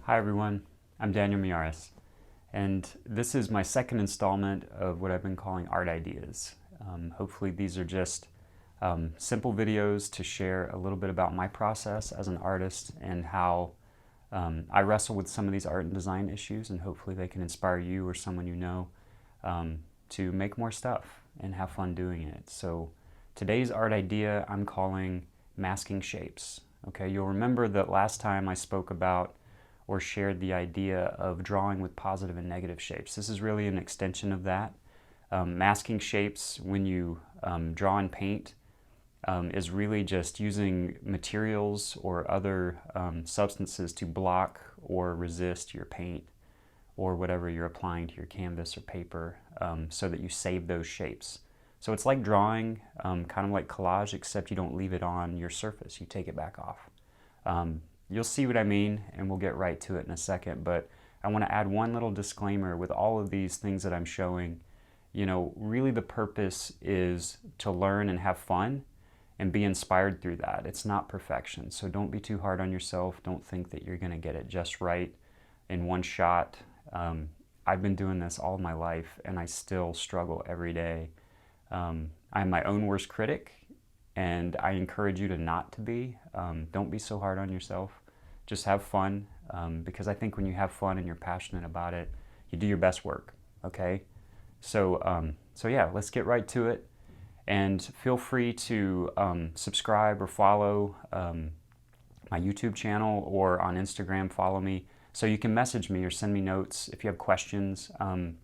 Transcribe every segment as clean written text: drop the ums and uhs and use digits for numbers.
Hi everyone, I'm Daniel Miaris, and this is my second installment of what I've been calling Art Ideas. Hopefully these are just simple videos to share a little bit about my process as an artist and how I wrestle with some of these art and design issues, and hopefully they can inspire you or someone you know to make more stuff and have fun doing it. So today's art idea I'm calling masking shapes. Okay, you'll remember that last time I spoke about or shared the idea of drawing with positive and negative shapes. This is really an extension of that. Masking shapes when you draw and paint is really just using materials or other substances to block or resist your paint or whatever you're applying to your canvas or paper so that you save those shapes. So it's like drawing, kind of like collage, except you don't leave it on your surface, you take it back off. You'll see what I mean, and we'll get right to it in a second, but I want to add one little disclaimer with all of these things that I'm showing. You know, really the purpose is to learn and have fun and be inspired through that. It's not perfection, so don't be too hard on yourself. Don't think that you're going to get it just right in one shot. I've been doing this all my life, and I still struggle every day. I'm my own worst critic, and I encourage you to not to be. Don't be so hard on yourself. Just have fun, because I think when you have fun and you're passionate about it, you do your best work, okay? So yeah, let's get right to it. And feel free to subscribe or follow my YouTube channel, or on Instagram, follow me. So you can message me or send me notes. If you have questions,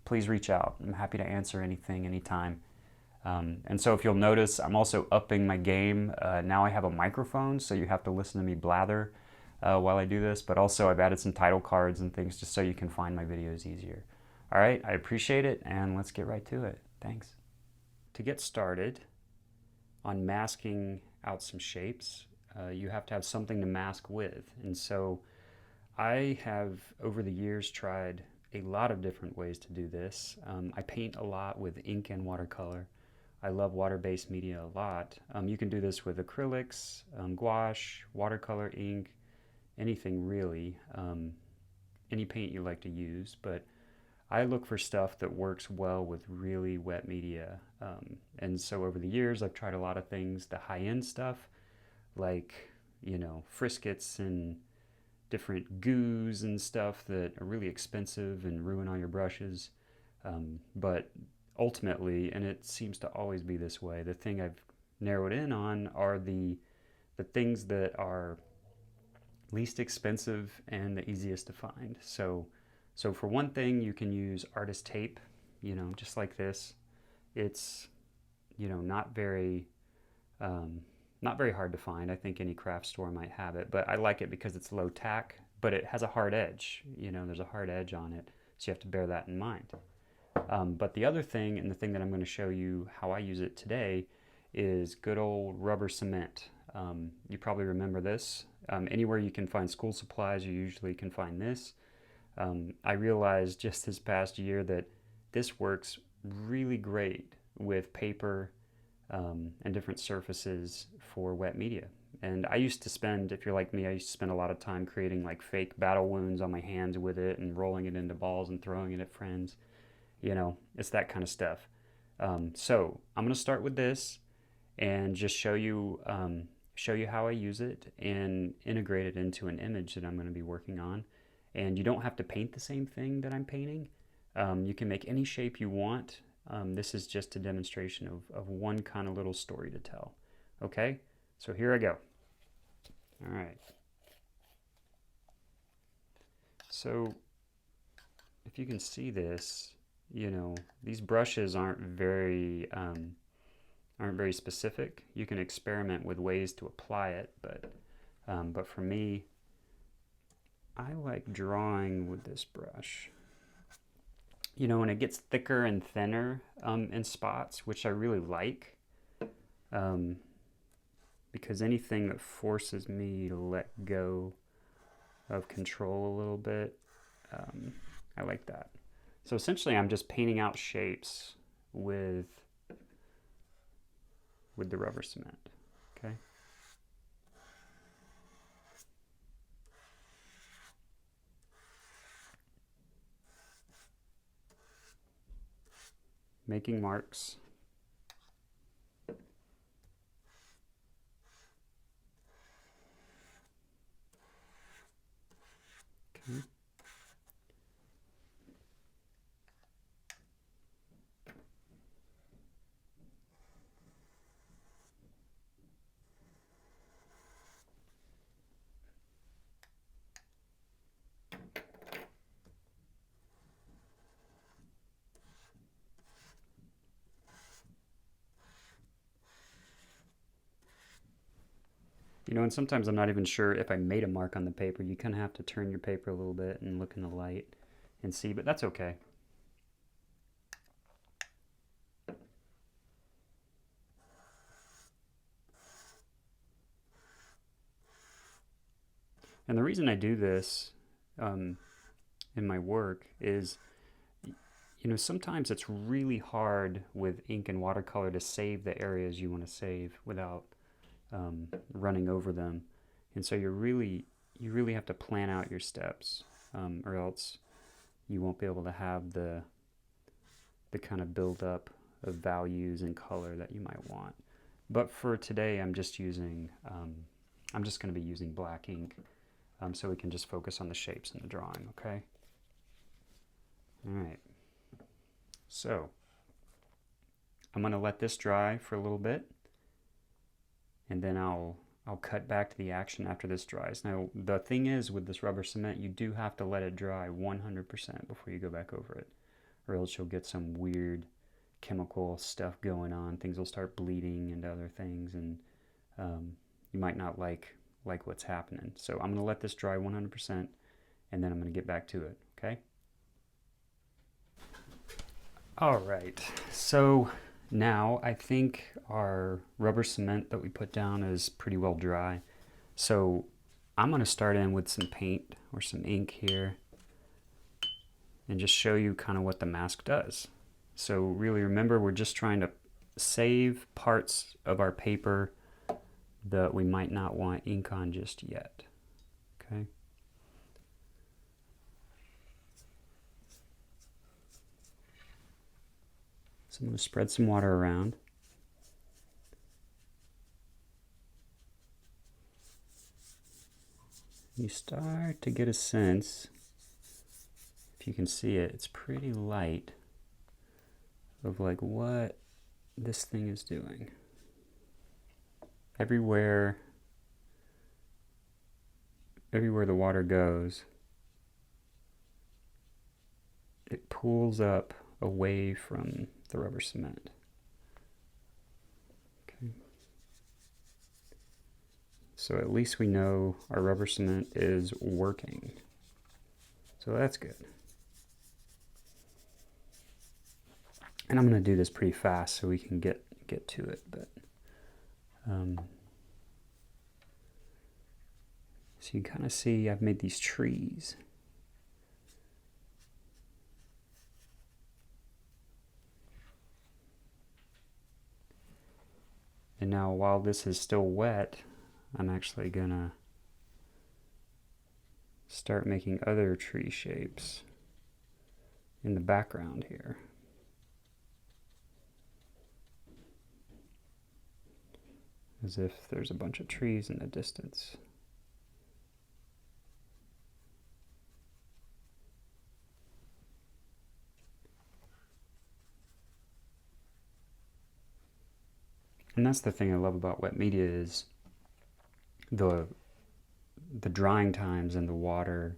please reach out. I'm happy to answer anything, anytime. And so if you'll notice, I'm also upping my game. Now I have a microphone, so you have to listen to me blather while I do this, but also I've added some title cards and things just so you can find my videos easier. All right, I appreciate it, and let's get right to it. Thanks. To get started on masking out some shapes, you have to have something to mask with. And so I have, over the years, tried a lot of different ways to do this. I paint a lot with ink and watercolor. I love water-based media a lot. You can do this with acrylics, gouache, watercolor, ink, anything really, any paint you like to use, but I look for stuff that works well with really wet media. And so over the years, I've tried a lot of things, the high-end stuff, like, you know, Friscuits and different goos and stuff that are really expensive and ruin all your brushes. But ultimately, and it seems to always be this way, the thing I've narrowed in on are the things that are least expensive and the easiest to find. So for one thing, you can use artist tape, you know, just like this. It's, you know, not very hard to find. I think any craft store might have it, but I like it because it's low tack, but it has a hard edge. You know, there's a hard edge on it, so you have to bear that in mind. But the other thing, and the thing that I'm going to show you how I use it today, is good old rubber cement. You probably remember this. Anywhere you can find school supplies, you usually can find this. I realized just this past year that this works really great with paper and different surfaces for wet media. And I used to spend, if you're like me, I used to spend a lot of time creating like fake battle wounds on my hands with it and rolling it into balls and throwing it at friends. You know, it's that kind of stuff. So I'm going to start with this and just show you how I use it and integrate it into an image that I'm going to be working on. And you don't have to paint the same thing that I'm painting. You can make any shape you want. This is just a demonstration of one kind of little story to tell. Okay, so here I go. All right. So if you can see this, you know, these brushes aren't very specific. You can experiment with ways to apply it, but for me, I like drawing with this brush. You know, when it gets thicker and thinner in spots, which I really like, because anything that forces me to let go of control a little bit, I like that. So essentially, I'm just painting out shapes with the rubber cement, okay? making marks. Okay. You know, and sometimes I'm not even sure if I made a mark on the paper. You kind of have to turn your paper a little bit and look in the light and see, but that's okay. And the reason I do this in my work is, you know, sometimes it's really hard with ink and watercolor to save the areas you want to save without running over them. And so you really have to plan out your steps, or else you won't be able to have the kind of build-up of values and color that you might want. But for today, I'm just going to be using black ink, so we can just focus on the shapes in the drawing, okay? All right. So I'm going to let this dry for a little bit, and then I'll cut back to the action after this dries. Now, the thing is with this rubber cement, you do have to let it dry 100% before you go back over it, or else you'll get some weird chemical stuff going on. Things will start bleeding and other things, and you might not like what's happening. So I'm going to let this dry 100%, and then I'm going to get back to it, okay? All right, so now I think our rubber cement that we put down is pretty well dry. So I'm going to start in with some paint or some ink here and just show you kind of what the mask does. So really remember, we're just trying to save parts of our paper that we might not want ink on just yet, okay? So I'm going to spread some water around. You start to get a sense, if you can see it, it's pretty light, of like what this thing is doing. Everywhere the water goes, it pulls up away from the rubber cement. Okay. So at least we know our rubber cement is working. So that's good. And I'm going to do this pretty fast so we can get to it, but so you kind of see I've made these trees. And now while this is still wet, I'm actually gonna start making other tree shapes in the background here. As if there's a bunch of trees in the distance. And that's the thing I love about wet media, is the drying times and the water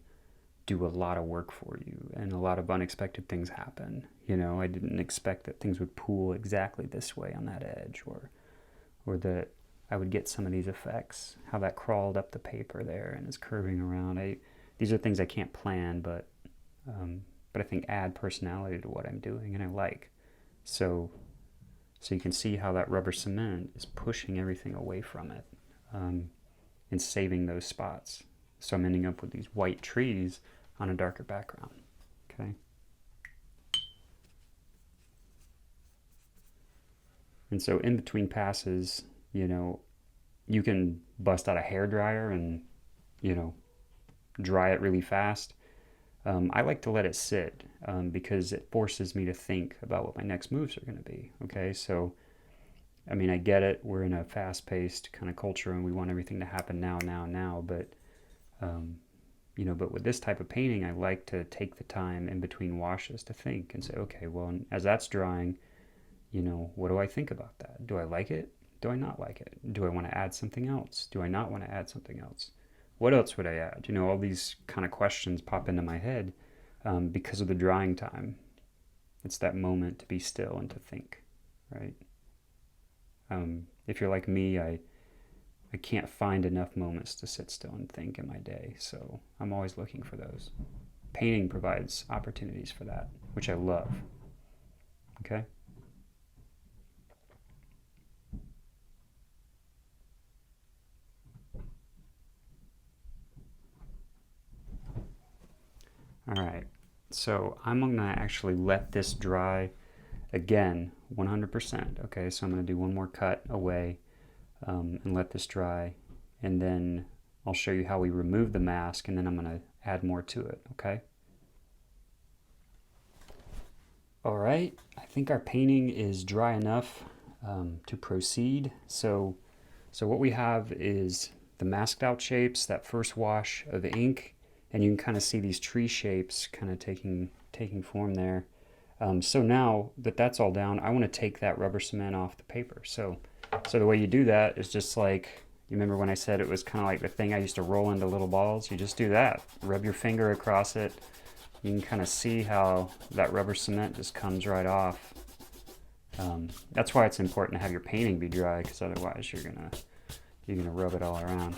do a lot of work for you, and a lot of unexpected things happen. You know, I didn't expect that things would pool exactly this way on that edge, or that I would get some of these effects, how that crawled up the paper there and is curving around. These are things I can't plan, but I think add personality to what I'm doing, and I like. So you can see how that rubber cement is pushing everything away from it, and saving those spots. So I'm ending up with these white trees on a darker background, okay? And so in between passes, you know, you can bust out a hairdryer and, you know, dry it really fast. I like to let it sit because it forces me to think about what my next moves are going to be. Okay, so I mean, I get it. We're in a fast-paced kind of culture, and we want everything to happen now, now, now. But but with this type of painting, I like to take the time in between washes to think and say, okay, well, as that's drying, what do I think about that? Do I like it? Do I not like it? Do I want to add something else? Do I not want to add something else? What else would I add? All these kind of questions pop into my head because of the drying time. It's that moment to be still and to think, right? If you're like me, I can't find enough moments to sit still and think in my day, so I'm always looking for those. Painting provides opportunities for that, which I love. Okay? All right, so I'm going to actually let this dry again 100%. Okay, so I'm going to do one more cut away and let this dry, and then I'll show you how we remove the mask, and then I'm going to add more to it. Okay? All right, I think our painting is dry enough to proceed. So what we have is the masked out shapes, that first wash of ink, and you can kind of see these tree shapes kind of taking form there. So now that that's all down, I want to take that rubber cement off the paper. So the way you do that is just like, you remember when I said it was kind of like the thing I used to roll into little balls? You just do that. Rub your finger across it. You can kind of see how that rubber cement just comes right off. That's why it's important to have your painting be dry, because otherwise you're gonna rub it all around.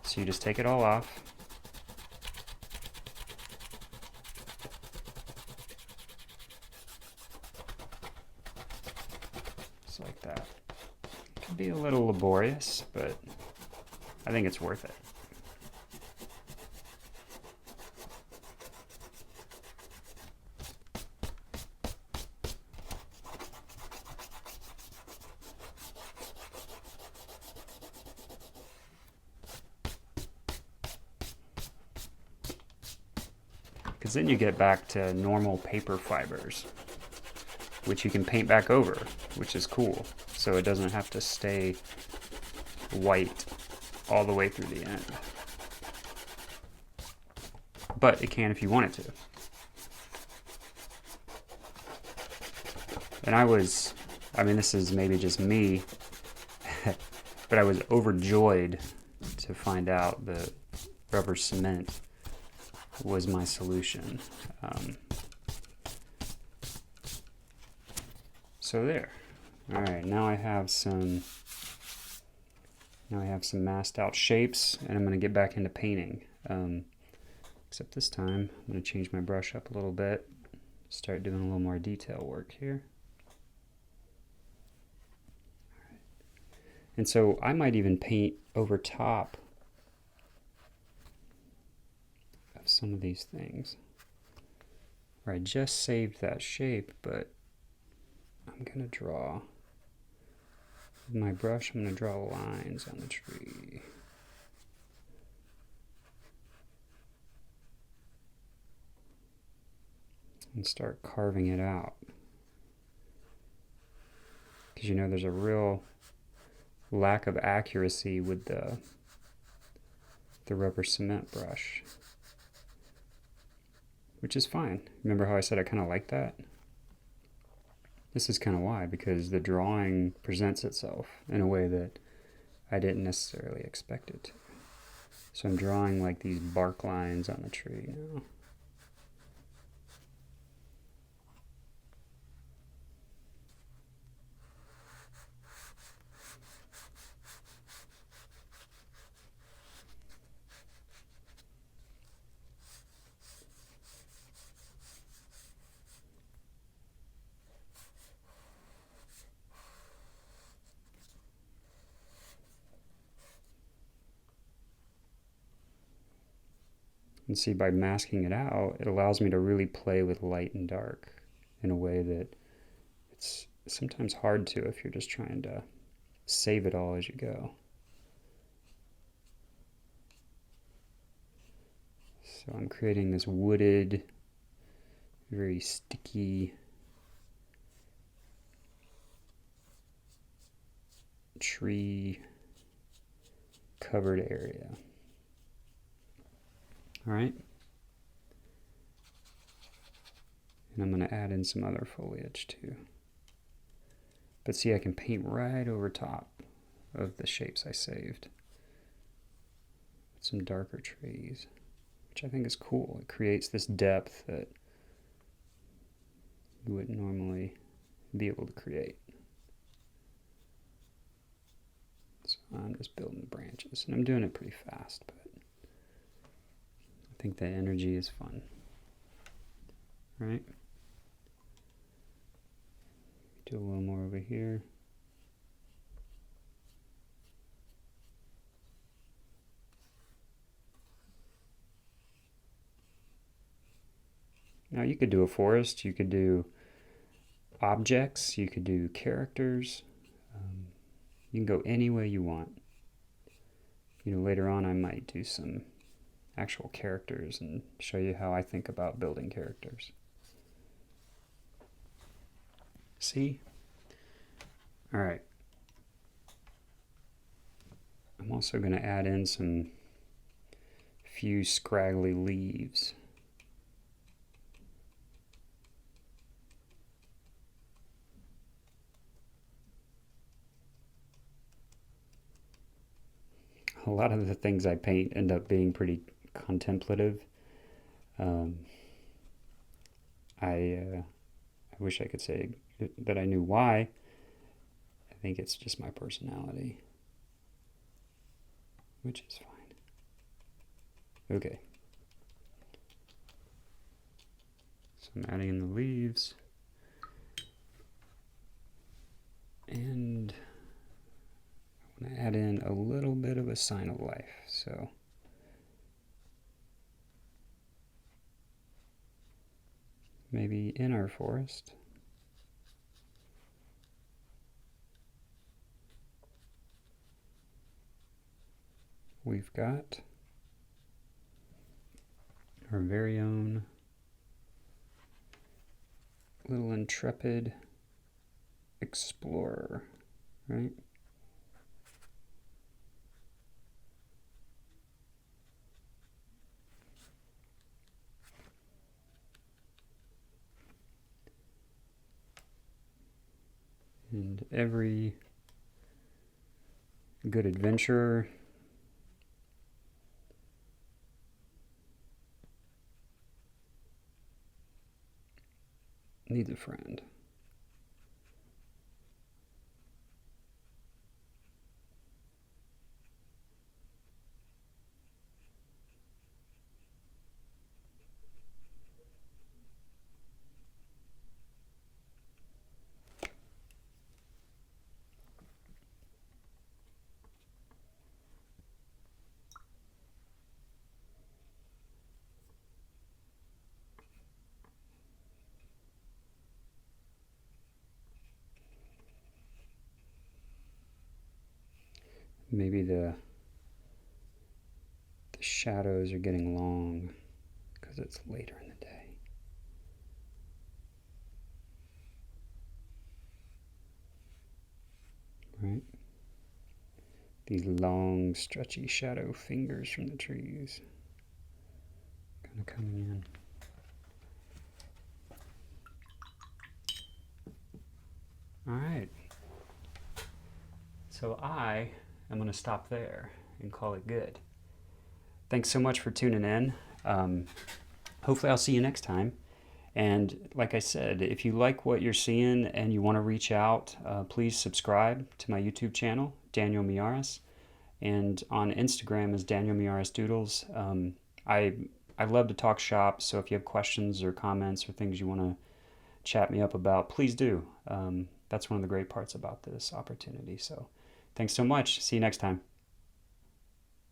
So you just take it all off. Just like that. It can be a little laborious, but I think it's worth it. Because then you get back to normal paper fibers, which you can paint back over, which is cool. So it doesn't have to stay white all the way through the end. But it can if you want it to. And this is maybe just me, but I was overjoyed to find out that rubber cement was my solution. So there. All right, now I have some masked out shapes, and I'm going to get back into painting. Except this time, I'm going to change my brush up a little bit, start doing a little more detail work here. All right. And so I might even paint over top of some of these things, where I just saved that shape, but I'm going to draw, with my brush, I'm going to draw lines on the tree. And start carving it out. Because there's a real lack of accuracy with the rubber cement brush, which is fine. Remember how I said I kind of like that? This is kind of why, because the drawing presents itself in a way that I didn't necessarily expect it to. So I'm drawing like these bark lines on the tree now. And see, by masking it out, it allows me to really play with light and dark in a way that it's sometimes hard to if you're just trying to save it all as you go. So I'm creating this wooded, very sticky tree covered area. All right. And I'm going to add in some other foliage too. But see, I can paint right over top of the shapes I saved. Some darker trees, which I think is cool. It creates this depth that you wouldn't normally be able to create. So I'm just building the branches, and I'm doing it pretty fast, but I think the energy is fun, right? Do a little more over here. Now you could do a forest, you could do objects, you could do characters. You can go any way you want. You know, later on I might do some actual characters and show you how I think about building characters. See? All right. I'm also going to add in some few scraggly leaves. A lot of the things I paint end up being pretty contemplative. I wish I could say that I knew why. I think it's just my personality, which is fine. Okay. So I'm adding in the leaves. And I want to add in a little bit of a sign of life. So maybe in our forest, we've got our very own little intrepid explorer, right? And every good adventurer needs a friend. Maybe the shadows are getting long because it's later in the day. Right? These long, stretchy shadow fingers from the trees kind of coming in. All right. So I am going to stop there and call it good. Thanks so much for tuning in. Hopefully I'll see you next time. And like I said, if you like what you're seeing and you want to reach out, please subscribe to my YouTube channel, Daniel Miaris, and on Instagram is Daniel Miaris Doodles. I love to talk shop, so if you have questions or comments or things you want to chat me up about, please do. That's one of the great parts about this opportunity. So thanks so much. See you next time.